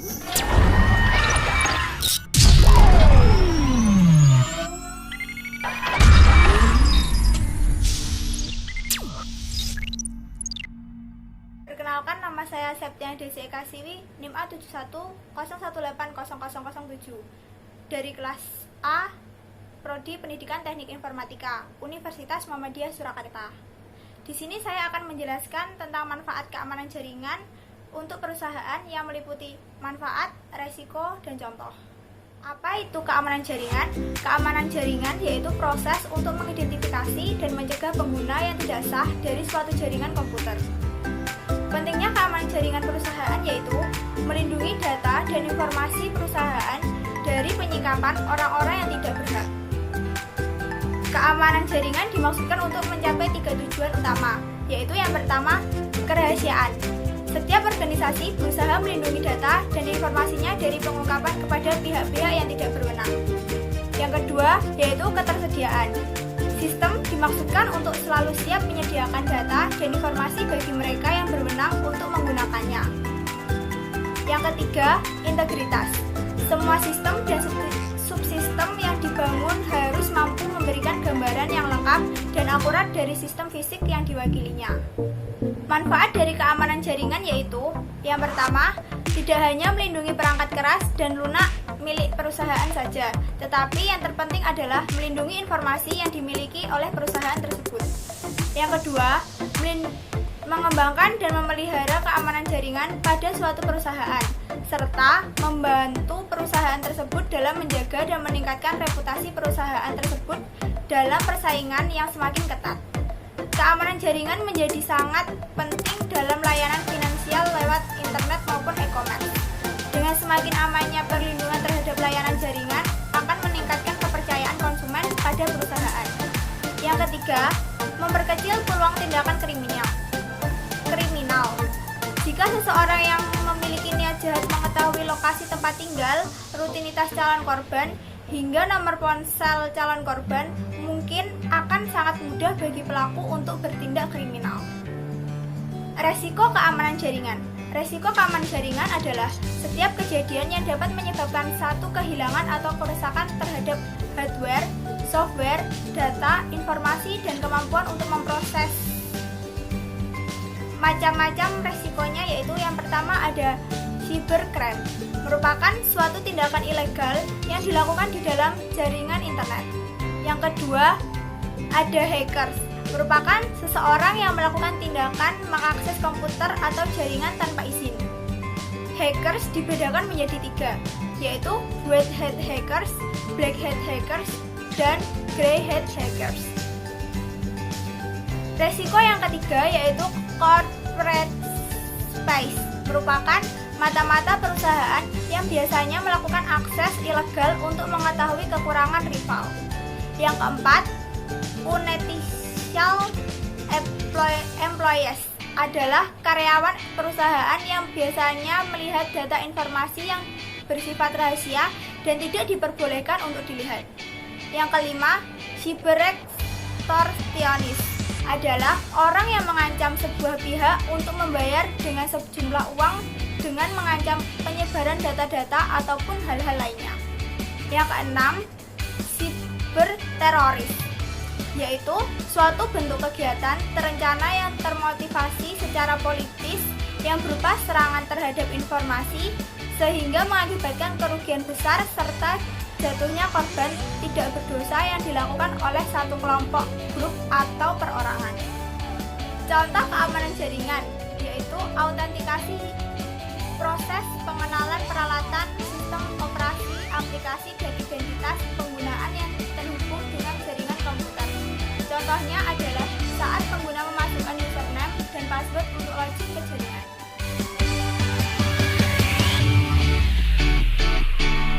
Perkenalkan, nama saya Septian Desi Eka Siwi, NIM A7101800007 dari kelas A, Prodi Pendidikan Teknik Informatika, Universitas Muhammadiyah Surakarta. Di sini saya akan menjelaskan tentang manfaat keamanan jaringan untuk perusahaan yang meliputi manfaat, resiko, dan contoh. Apa itu keamanan jaringan? Keamanan jaringan yaitu proses untuk mengidentifikasi dan mencegah pengguna yang tidak sah dari suatu jaringan komputer. Pentingnya keamanan jaringan perusahaan yaitu melindungi data dan informasi perusahaan dari penyikapan orang-orang yang tidak berhak. Keamanan jaringan dimaksudkan untuk mencapai 3 tujuan utama, yaitu yang pertama, kerahasiaan. Setiap organisasi berusaha melindungi data dan informasinya dari pengungkapan kepada pihak-pihak yang tidak berwenang. Yang kedua, yaitu ketersediaan. Sistem dimaksudkan untuk selalu siap menyediakan data dan informasi bagi mereka yang berwenang untuk menggunakannya. Yang ketiga, integritas. Semua sistem dan subsistem yang dibangun harus mampu memberikan gambaran yang lengkap dan akurat dari sistem fisik yang diwakilinya. Manfaat dari keamanan jaringan yaitu, yang pertama, tidak hanya melindungi perangkat keras dan lunak milik perusahaan saja, tetapi yang terpenting adalah melindungi informasi yang dimiliki oleh perusahaan tersebut. Yang kedua, mengembangkan dan memelihara keamanan jaringan pada suatu perusahaan, serta membantu perusahaan tersebut dalam menjaga dan meningkatkan reputasi perusahaan tersebut dalam persaingan yang semakin ketat. Keamanan jaringan menjadi sangat penting dalam layanan finansial lewat internet maupun e-commerce. Dengan semakin amannya perlindungan terhadap layanan jaringan akan meningkatkan kepercayaan konsumen pada perusahaan. Yang ketiga, memperkecil peluang tindakan kriminal. Jika seseorang yang memiliki niat jahat mengetahui lokasi tempat tinggal, rutinitas calon korban, hingga nomor ponsel calon korban, mungkin akan sangat mudah bagi pelaku untuk bertindak kriminal. Resiko keamanan jaringan. Resiko keamanan jaringan adalah setiap kejadian yang dapat menyebabkan satu kehilangan atau kerusakan terhadap hardware, software, data, informasi, dan kemampuan untuk memproses. Macam-macam resikonya yaitu yang pertama ada cybercrime, merupakan suatu tindakan ilegal yang dilakukan di dalam jaringan internet. Yang kedua, ada hackers, merupakan seseorang yang melakukan tindakan mengakses komputer atau jaringan tanpa izin. Hackers dibedakan menjadi 3, yaitu white hat hackers, black hat hackers, dan grey hat hackers. Resiko yang ketiga yaitu corporate spies, merupakan mata-mata perusahaan yang biasanya melakukan akses ilegal untuk mengetahui kekurangan rival. Yang keempat, unethical employees adalah karyawan perusahaan yang biasanya melihat data informasi yang bersifat rahasia dan tidak diperbolehkan untuk dilihat. Yang kelima, cyber-extortionist adalah orang yang mengancam sebuah pihak untuk membayar dengan sejumlah uang dengan mengancam penyebaran data-data ataupun hal-hal lainnya. Yang keenam, cyberteroris, yaitu suatu bentuk kegiatan terencana yang termotivasi secara politis yang berupa serangan terhadap informasi sehingga mengakibatkan kerugian besar serta jatuhnya korban tidak berdosa yang dilakukan oleh satu kelompok, grup, atau perorangan. Contoh keamanan jaringan yaitu autentikasi, proses